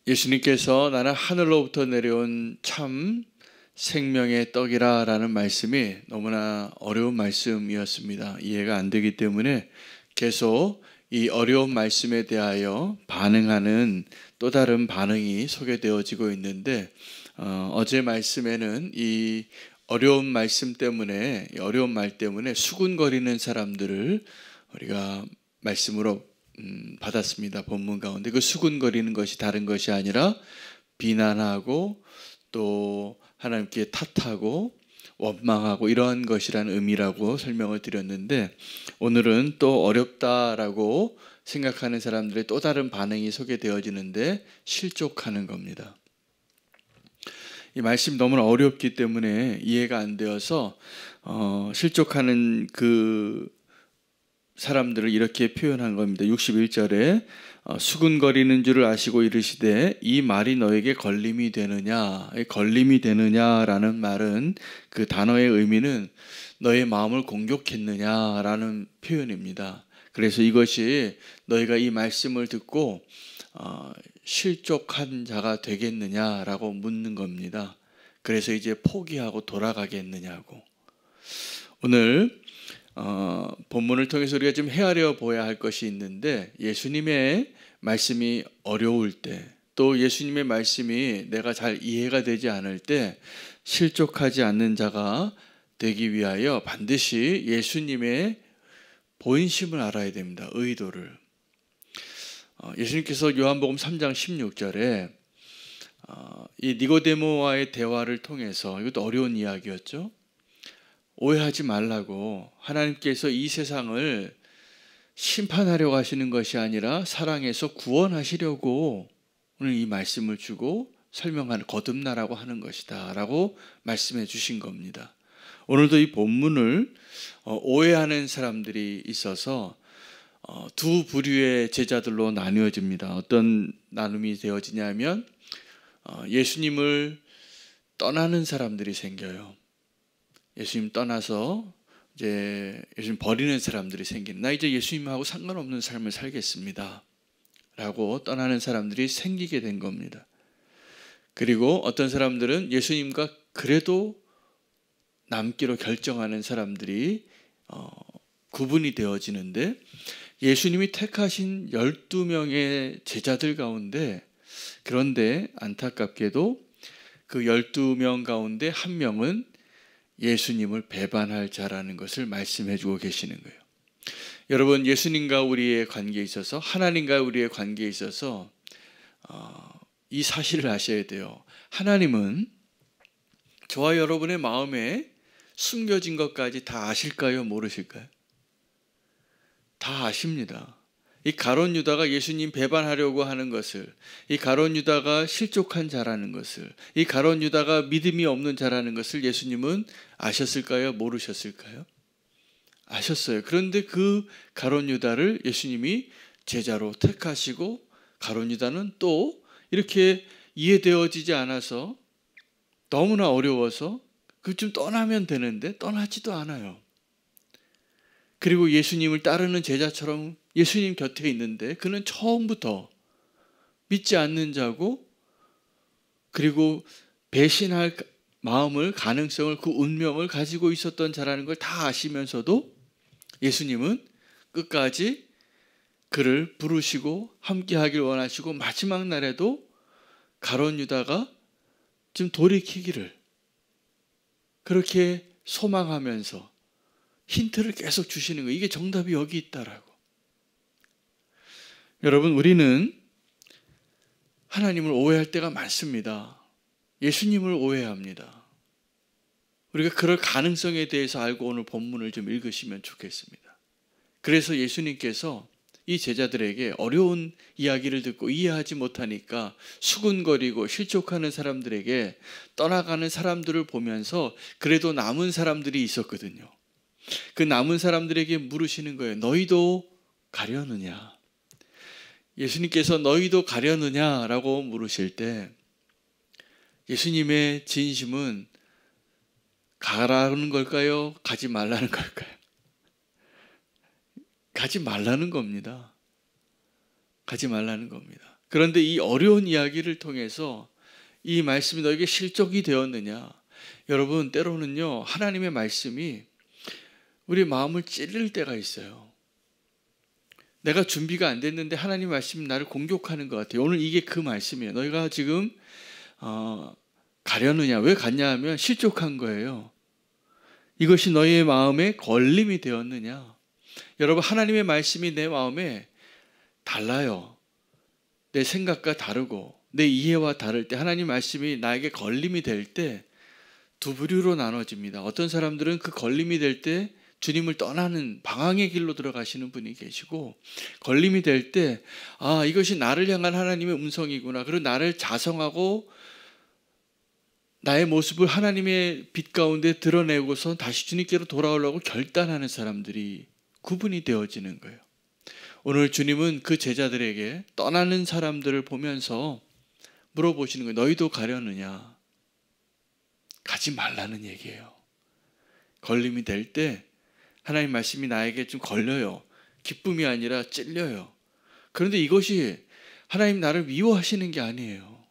예수님께서 나는 하늘로부터 내려온 참 생명의 떡이라 라는 말씀이 너무나 어려운 말씀이었습니다. 이해가 안 되기 때문에 계속 이 어려운 말씀에 대하여 반응하는 또 다른 반응이 소개되어지고 있는데 어제 말씀에는 이 어려운 말씀 때문에 어려운 말 때문에 수군거리는 사람들을 우리가 말씀으로 받았습니다. 본문 가운데 그 수군거리는 것이 다른 것이 아니라 비난하고 또 하나님께 탓하고 원망하고 이러한 것이라는 의미라고 설명을 드렸는데, 오늘은 또 어렵다라고 생각하는 사람들의 또 다른 반응이 소개되어지는데 실족하는 겁니다. 이 말씀 너무나 어렵기 때문에 이해가 안 되어서 실족하는 그 사람들을 이렇게 표현한 겁니다. 61절에 수군거리는 줄을 아시고 이르시되 이 말이 너에게 걸림이 되느냐. 걸림이 되느냐라는 말은 그 단어의 의미는 너의 마음을 공격했느냐라는 표현입니다. 그래서 이것이 너희가 이 말씀을 듣고 실족한 자가 되겠느냐라고 묻는 겁니다. 그래서 이제 포기하고 돌아가겠느냐고. 오늘 본문을 통해서 우리가 좀 헤아려 보아야 할 것이 있는데, 예수님의 말씀이 어려울 때, 또 예수님의 말씀이 내가 잘 이해가 되지 않을 때 실족하지 않는 자가 되기 위하여 반드시 예수님의 본심을 알아야 됩니다. 의도를. 예수님께서 요한복음 3장 16절에 이 니고데모와의 대화를 통해서, 이것도 어려운 이야기였죠. 오해하지 말라고, 하나님께서 이 세상을 심판하려고 하시는 것이 아니라 사랑해서 구원하시려고 오늘 이 말씀을 주고 설명하는, 거듭나라고 하는 것이다 라고 말씀해 주신 겁니다. 오늘도 이 본문을 오해하는 사람들이 있어서 두 부류의 제자들로 나뉘어집니다. 어떤 나눔이 되어지냐면 예수님을 떠나는 사람들이 생겨요. 예수님 떠나서 이제 예수님 버리는 사람들이 생기는, 나 이제 예수님하고 상관없는 삶을 살겠습니다 라고 떠나는 사람들이 생기게 된 겁니다. 그리고 어떤 사람들은 예수님과 그래도 남기로 결정하는 사람들이 구분이 되어지는데, 예수님이 택하신 12명의 제자들 가운데, 그런데 안타깝게도 그 12명 가운데 한 명은 예수님을 배반할 자라는 것을 말씀해 주고 계시는 거예요. 여러분, 예수님과 우리의 관계에 있어서, 하나님과 우리의 관계에 있어서 이 사실을 아셔야 돼요. 하나님은 저와 여러분의 마음에 숨겨진 것까지 다 아실까요? 모르실까요? 다 아십니다. 이 가룟 유다가 예수님 배반하려고 하는 것을, 이 가룟 유다가 실족한 자라는 것을, 이 가룟 유다가 믿음이 없는 자라는 것을 예수님은 아셨을까요? 모르셨을까요? 아셨어요. 그런데 그 가룟 유다를 예수님이 제자로 택하시고, 가룟 유다는 또 이렇게 이해되어지지 않아서 너무나 어려워서 좀 떠나면 되는데 떠나지도 않아요. 그리고 예수님을 따르는 제자처럼 예수님 곁에 있는데 그는 처음부터 믿지 않는 자고, 그리고 배신할 마음을, 가능성을, 그 운명을 가지고 있었던 자라는 걸 다 아시면서도 예수님은 끝까지 그를 부르시고 함께하길 원하시고, 마지막 날에도 가룟 유다가 좀 돌이키기를 그렇게 소망하면서 힌트를 계속 주시는 거예요. 이게 정답이 여기 있다라고. 여러분, 우리는 하나님을 오해할 때가 많습니다. 예수님을 오해합니다. 우리가 그럴 가능성에 대해서 알고 오늘 본문을 좀 읽으시면 좋겠습니다. 그래서 예수님께서 이 제자들에게 어려운 이야기를 듣고 이해하지 못하니까 수군거리고 실족하는 사람들에게, 떠나가는 사람들을 보면서 그래도 남은 사람들이 있었거든요. 그 남은 사람들에게 물으시는 거예요. 너희도 가려느냐? 예수님께서 너희도 가려느냐라고 물으실 때 예수님의 진심은 가라는 걸까요? 가지 말라는 걸까요? 가지 말라는 겁니다. 가지 말라는 겁니다. 그런데 이 어려운 이야기를 통해서 이 말씀이 너에게 실족이 되었느냐? 여러분, 때로는요, 하나님의 말씀이 우리 마음을 찔릴 때가 있어요. 내가 준비가 안 됐는데 하나님 말씀이 나를 공격하는 것 같아요. 오늘 이게 그 말씀이에요. 너희가 지금 가려느냐? 왜 갔냐 하면 실족한 거예요. 이것이 너희의 마음에 걸림이 되었느냐? 여러분, 하나님의 말씀이 내 마음에 달라요. 내 생각과 다르고 내 이해와 다를 때 하나님 말씀이 나에게 걸림이 될 때 두 부류로 나눠집니다. 어떤 사람들은 그 걸림이 될 때 주님을 떠나는 방황의 길로 들어가시는 분이 계시고, 걸림이 될 때 이것이 나를 향한 하나님의 음성이구나, 그리고 나를 자성하고 나의 모습을 하나님의 빛 가운데 드러내고서 다시 주님께로 돌아오려고 결단하는 사람들이 구분이 되어지는 거예요. 오늘 주님은 그 제자들에게 떠나는 사람들을 보면서 물어보시는 거예요. 너희도 가려느냐? 가지 말라는 얘기예요. 걸림이 될 때 하나님 말씀이 나에게 좀 걸려요. 기쁨이 아니라 찔려요. 그런데 이것이 하나님 나를 미워하시는 게 아니에요.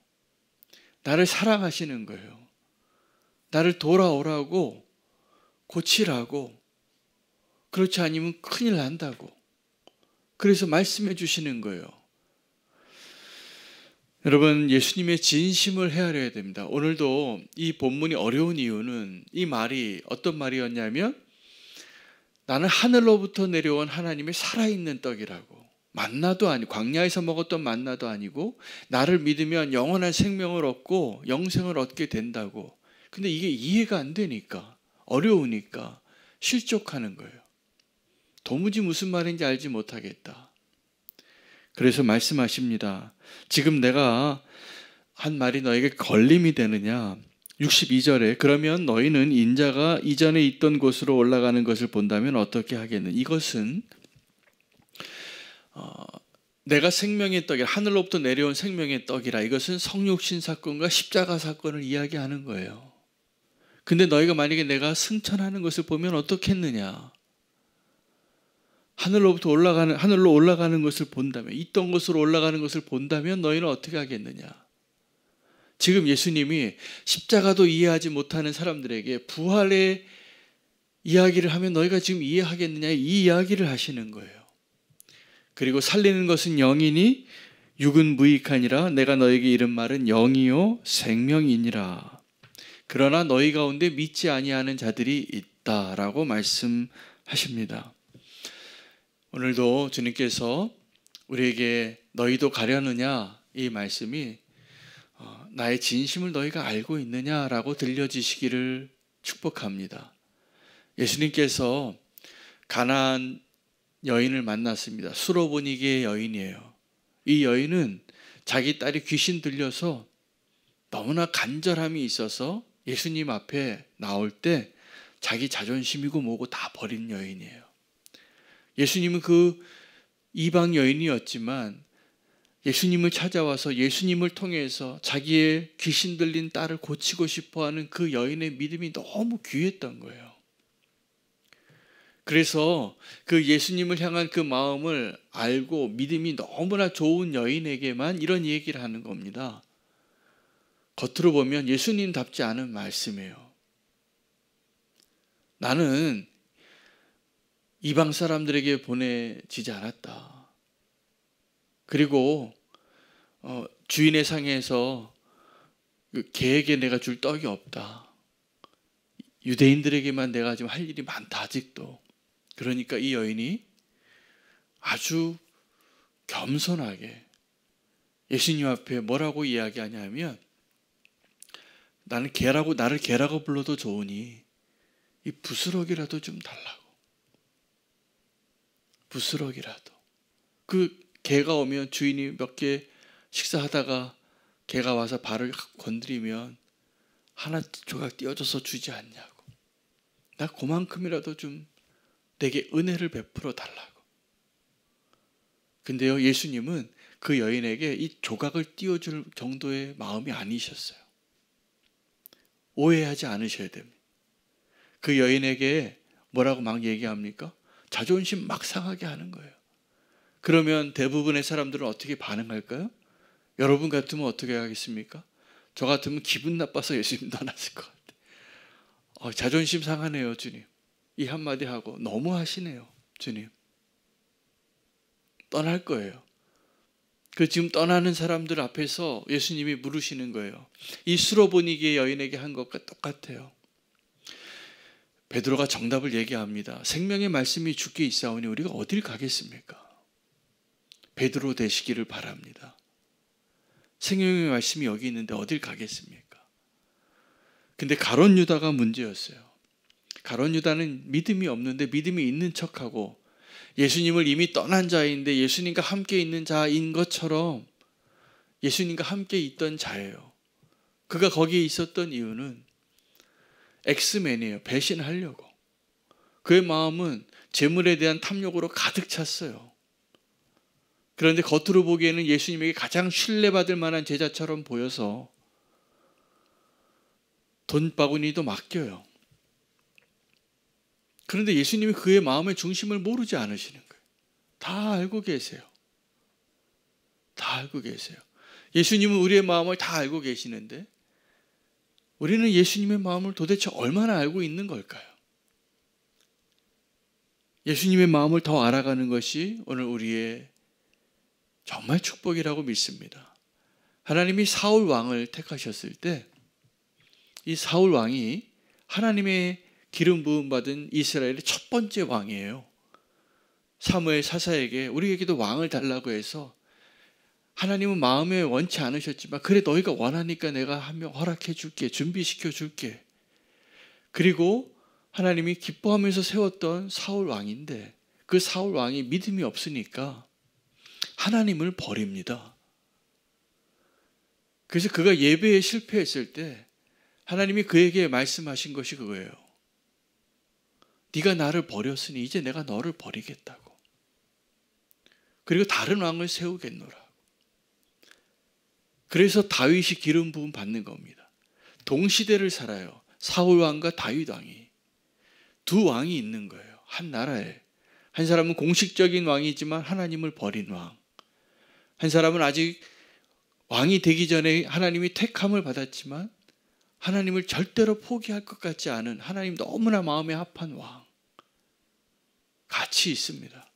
나를 사랑하시는 거예요. 나를 돌아오라고, 고치라고, 그렇지 않으면 큰일 난다고. 그래서 말씀해 주시는 거예요. 여러분, 예수님의 진심을 헤아려야 됩니다. 오늘도 이 본문이 어려운 이유는 이 말이 어떤 말이었냐면, 나는 하늘로부터 내려온 하나님의 살아있는 떡이라고. 만나도 아니고, 광야에서 먹었던 만나도 아니고, 나를 믿으면 영원한 생명을 얻고 영생을 얻게 된다고. 근데 이게 이해가 안 되니까, 어려우니까 실족하는 거예요. 도무지 무슨 말인지 알지 못하겠다. 그래서 말씀하십니다. 지금 내가 한 말이 너에게 걸림이 되느냐? 62절에 그러면 너희는 인자가 이전에 있던 곳으로 올라가는 것을 본다면 어떻게 하겠느냐? 이것은 내가 생명의 떡이라, 하늘로부터 내려온 생명의 떡이라, 이것은 성육신 사건과 십자가 사건을 이야기하는 거예요. 근데 너희가 만약에 내가 승천하는 것을 보면 어떻겠느냐? 하늘로 올라가는 것을 본다면, 있던 곳으로 올라가는 것을 본다면 너희는 어떻게 하겠느냐? 지금 예수님이 십자가도 이해하지 못하는 사람들에게 부활의 이야기를 하면 너희가 지금 이해하겠느냐, 이 이야기를 하시는 거예요. 그리고 살리는 것은 영이니 육은 무익하니라. 내가 너에게 이른 말은 영이요 생명이니라. 그러나 너희 가운데 믿지 아니하는 자들이 있다라고 말씀하십니다. 오늘도 주님께서 우리에게 너희도 가려느냐, 이 말씀이 나의 진심을 너희가 알고 있느냐라고 들려지시기를 축복합니다. 예수님께서 가나안 여인을 만났습니다. 수로보니게의 여인이에요. 이 여인은 자기 딸이 귀신 들려서 너무나 간절함이 있어서 예수님 앞에 나올 때 자기 자존심이고 뭐고 다 버린 여인이에요. 예수님은 그 이방 여인이었지만 예수님을 찾아와서 예수님을 통해서 자기의 귀신 들린 딸을 고치고 싶어하는 그 여인의 믿음이 너무 귀했던 거예요. 그래서 그 예수님을 향한 그 마음을 알고 믿음이 너무나 좋은 여인에게만 이런 얘기를 하는 겁니다. 겉으로 보면 예수님답지 않은 말씀이에요. 나는 이방 사람들에게 보내지지 않았다. 그리고 주인의 상에서 개에게 내가 줄 떡이 없다. 유대인들에게만 내가 지금 할 일이 많다, 아직도. 그러니까 이 여인이 아주 겸손하게 예수님 앞에 뭐라고 이야기하냐면, 나를 개라고 불러도 좋으니 이 부스러기라도 좀 달라고. 부스러기라도. 그 개가 오면 주인이 몇 개 식사하다가 개가 와서 발을 건드리면 하나 조각 띄워줘서 주지 않냐고. 나 그만큼이라도 좀 내게 은혜를 베풀어 달라고. 근데요, 예수님은 그 여인에게 이 조각을 띄워줄 정도의 마음이 아니셨어요. 오해하지 않으셔야 됩니다. 그 여인에게 뭐라고 막 얘기합니까? 자존심 막 상하게 하는 거예요. 그러면 대부분의 사람들은 어떻게 반응할까요? 여러분 같으면 어떻게 하겠습니까? 저 같으면 기분 나빠서 예수님 떠났을 것 같아요. 자존심 상하네요, 주님. 이 한마디 하고 너무 하시네요, 주님. 떠날 거예요. 그 지금 떠나는 사람들 앞에서 예수님이 물으시는 거예요. 이 수로보니게 여인에게 한 것과 똑같아요. 베드로가 정답을 얘기합니다. 생명의 말씀이 주께 있사오니 우리가 어딜 가겠습니까? 베드로 되시기를 바랍니다. 생명의 말씀이 여기 있는데 어딜 가겠습니까? 근데 가룟 유다가 문제였어요. 가룟 유다는 믿음이 없는데 믿음이 있는 척하고 예수님을 이미 떠난 자인데 예수님과 함께 있는 자인 것처럼 예수님과 함께 있던 자예요. 그가 거기에 있었던 이유는 엑스맨이에요. 배신하려고. 그의 마음은 재물에 대한 탐욕으로 가득 찼어요. 그런데 겉으로 보기에는 예수님에게 가장 신뢰받을 만한 제자처럼 보여서 돈바구니도 맡겨요. 그런데 예수님이 그의 마음의 중심을 모르지 않으시는 거예요. 다 알고 계세요. 다 알고 계세요. 예수님은 우리의 마음을 다 알고 계시는데 우리는 예수님의 마음을 도대체 얼마나 알고 있는 걸까요? 예수님의 마음을 더 알아가는 것이 오늘 우리의 정말 축복이라고 믿습니다. 하나님이 사울 왕을 택하셨을 때 이 사울 왕이 하나님의 기름 부음 받은 이스라엘의 첫 번째 왕이에요. 사무엘 사사에게 우리에게도 왕을 달라고 해서 하나님은 마음에 원치 않으셨지만 그래 너희가 원하니까 내가 한 명 허락해 줄게, 준비시켜 줄게. 그리고 하나님이 기뻐하면서 세웠던 사울 왕인데 그 사울 왕이 믿음이 없으니까 하나님을 버립니다. 그래서 그가 예배에 실패했을 때 하나님이 그에게 말씀하신 것이 그거예요. 네가 나를 버렸으니 이제 내가 너를 버리겠다고. 그리고 다른 왕을 세우겠노라. 그래서 다윗이 기름 부음 받는 겁니다. 동시대를 살아요. 사울 왕과 다윗 왕이. 두 왕이 있는 거예요. 한 나라에. 한 사람은 공식적인 왕이지만 하나님을 버린 왕. 한 사람은 아직 왕이 되기 전에 하나님이 택함을 받았지만 하나님을 절대로 포기할 것 같지 않은 하나님 너무나 마음에 합한 왕. 같이 있습니다.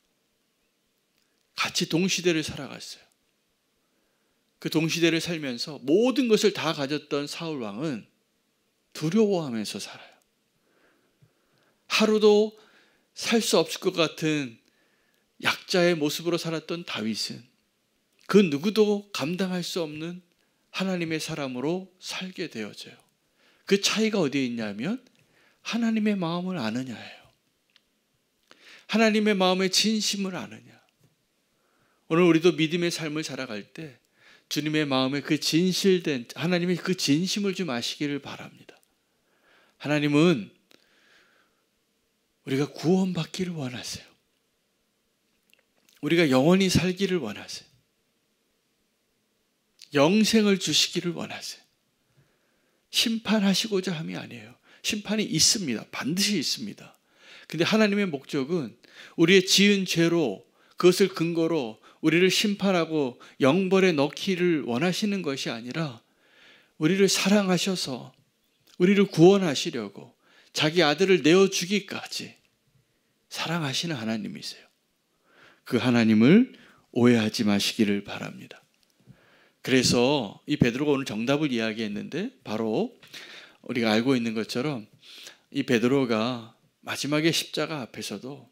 같이 동시대를 살아갔어요. 그 동시대를 살면서 모든 것을 다 가졌던 사울 왕은 두려워하면서 살아요. 하루도 살 수 없을 것 같은 약자의 모습으로 살았던 다윗은 그 누구도 감당할 수 없는 하나님의 사람으로 살게 되어져요. 그 차이가 어디에 있냐면 하나님의 마음을 아느냐예요. 하나님의 마음의 진심을 아느냐. 오늘 우리도 믿음의 삶을 살아갈 때 주님의 마음에 그 진실된 하나님의 그 진심을 좀 아시기를 바랍니다. 하나님은 우리가 구원받기를 원하세요. 우리가 영원히 살기를 원하세요. 영생을 주시기를 원하세요. 심판하시고자 함이 아니에요. 심판이 있습니다. 반드시 있습니다. 근데 하나님의 목적은 우리의 지은 죄로 그것을 근거로 우리를 심판하고 영벌에 넣기를 원하시는 것이 아니라 우리를 사랑하셔서 우리를 구원하시려고 자기 아들을 내어주기까지 사랑하시는 하나님이세요. 그 하나님을 오해하지 마시기를 바랍니다. 그래서 이 베드로가 오늘 정답을 이야기했는데 바로 우리가 알고 있는 것처럼 이 베드로가 마지막에 십자가 앞에서도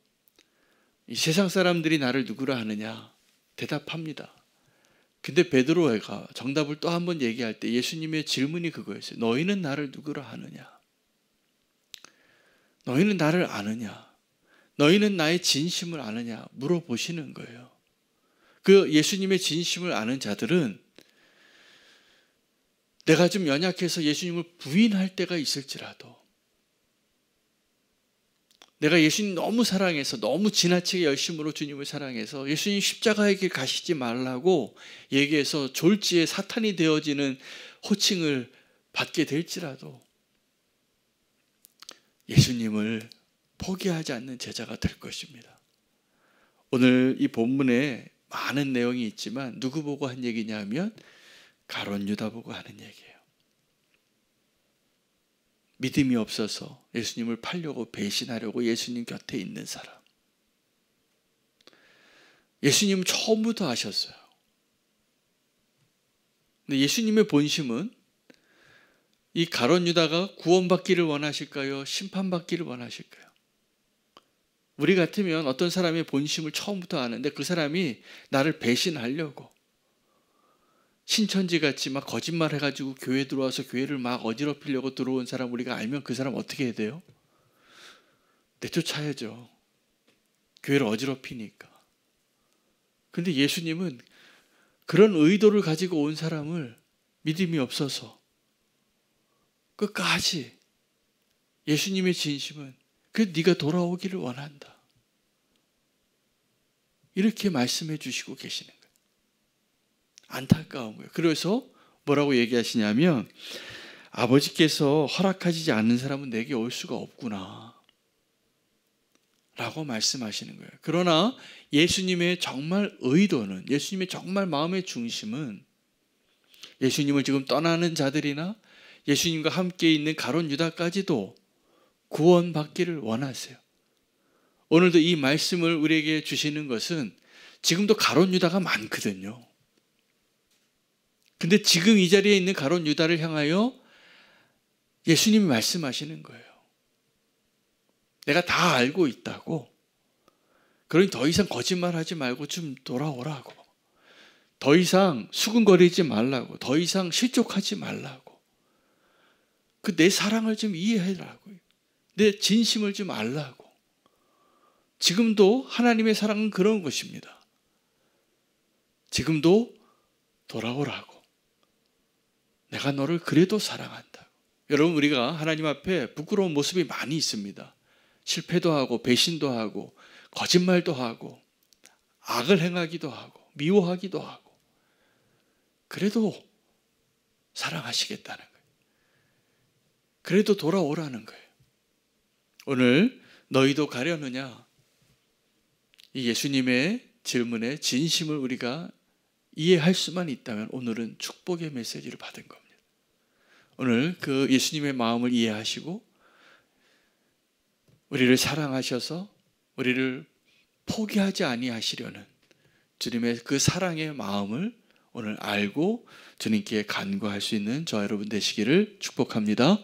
이 세상 사람들이 나를 누구라 하느냐 대답합니다. 근데 베드로가 정답을 또 한 번 얘기할 때 예수님의 질문이 그거였어요. 너희는 나를 누구라 하느냐? 너희는 나를 아느냐? 너희는 나의 진심을 아느냐? 물어보시는 거예요. 그 예수님의 진심을 아는 자들은 내가 좀 연약해서 예수님을 부인할 때가 있을지라도 내가 예수님 너무 사랑해서 너무 지나치게 열심으로 주님을 사랑해서 예수님 십자가의 길 가시지 말라고 얘기해서 졸지에 사탄이 되어지는 호칭을 받게 될지라도 예수님을 포기하지 않는 제자가 될 것입니다. 오늘 이 본문에 많은 내용이 있지만 누구 보고 한 얘기냐 하면 가룟 유다 보고 하는 얘기예요. 믿음이 없어서 예수님을 팔려고 배신하려고 예수님 곁에 있는 사람. 예수님은 처음부터 아셨어요. 근데 예수님의 본심은 이 가룟 유다가 구원받기를 원하실까요? 심판받기를 원하실까요? 우리 같으면 어떤 사람의 본심을 처음부터 아는데 그 사람이 나를 배신하려고 신천지같이 막 거짓말 해가지고 교회 들어와서 교회를 막 어지럽히려고 들어온 사람 우리가 알면 그 사람 어떻게 해야 돼요? 내쫓아야죠. 교회를 어지럽히니까. 근데 예수님은 그런 의도를 가지고 온 사람을 믿음이 없어서 끝까지 예수님의 진심은 네가 돌아오기를 원한다. 이렇게 말씀해 주시고 계시는 거예요. 안타까운 거예요. 그래서 뭐라고 얘기하시냐면 아버지께서 허락하시지 않는 사람은 내게 올 수가 없구나 라고 말씀하시는 거예요. 그러나 예수님의 정말 의도는, 예수님의 정말 마음의 중심은 예수님을 지금 떠나는 자들이나 예수님과 함께 있는 가룟 유다까지도 구원받기를 원하세요. 오늘도 이 말씀을 우리에게 주시는 것은 지금도 가룟 유다가 많거든요. 근데 지금 이 자리에 있는 가룟 유다를 향하여 예수님이 말씀하시는 거예요. 내가 다 알고 있다고. 그러니 더 이상 거짓말하지 말고 좀 돌아오라고. 더 이상 수근거리지 말라고. 더 이상 실족하지 말라고. 내 사랑을 좀 이해해라고요. 내 진심을 좀 알라고. 지금도 하나님의 사랑은 그런 것입니다. 지금도 돌아오라고. 내가 너를 그래도 사랑한다고. 여러분, 우리가 하나님 앞에 부끄러운 모습이 많이 있습니다. 실패도 하고 배신도 하고 거짓말도 하고 악을 행하기도 하고 미워하기도 하고 그래도 사랑하시겠다는 거예요. 그래도 돌아오라는 거예요. 오늘 너희도 가려느냐? 이 예수님의 질문에 진심을 우리가 이해할 수만 있다면 오늘은 축복의 메시지를 받은 겁니다. 오늘 그 예수님의 마음을 이해하시고 우리를 사랑하셔서 우리를 포기하지 아니하시려는 주님의 그 사랑의 마음을 오늘 알고 주님께 간구할 수 있는 저 여러분 되시기를 축복합니다.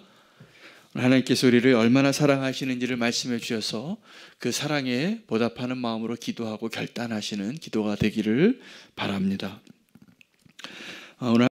하나님께서 우리를 얼마나 사랑하시는지를 말씀해 주셔서 그 사랑에 보답하는 마음으로 기도하고 결단하시는 기도가 되기를 바랍니다. 오늘